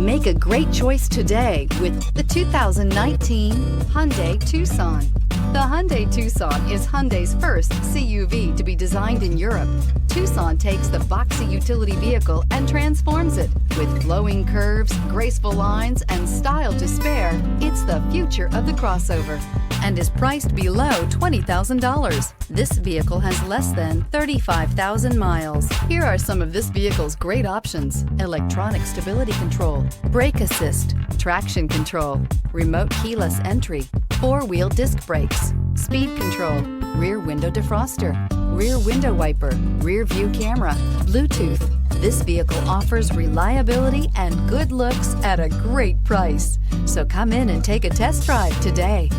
Make a great choice today with the 2019 Hyundai Tucson. The Hyundai Tucson is Hyundai's first CUV to be designed in Europe. Tucson takes the boxy utility vehicle and transforms it. With flowing curves, graceful lines, and style to spare, it's the future of the crossover and is priced below $20,000. This vehicle has less than 35,000 miles. Here are some of this vehicle's great options: electronic stability control, brake assist, traction control, remote keyless entry, four-wheel disc brakes, speed control, rear window defroster, rear window wiper, rear view camera, Bluetooth. This vehicle offers reliability and good looks at a great price. So come in and take a test drive today.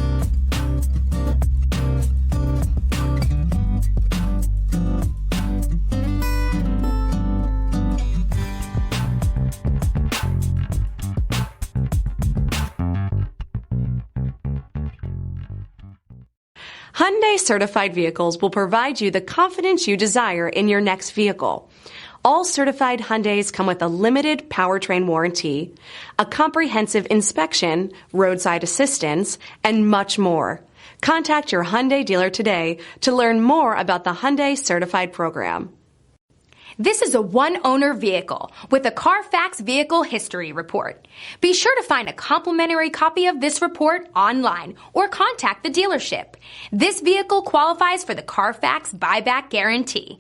Hyundai certified vehicles will provide you the confidence you desire in your next vehicle. All certified Hyundais come with a limited powertrain warranty, a comprehensive inspection, roadside assistance, and much more. Contact your Hyundai dealer today to learn more about the Hyundai Certified program. This is a one-owner vehicle with a CARFAX Vehicle History Report. Be sure to find a complimentary copy of this report online or contact the dealership. This vehicle qualifies for the CARFAX Buyback Guarantee.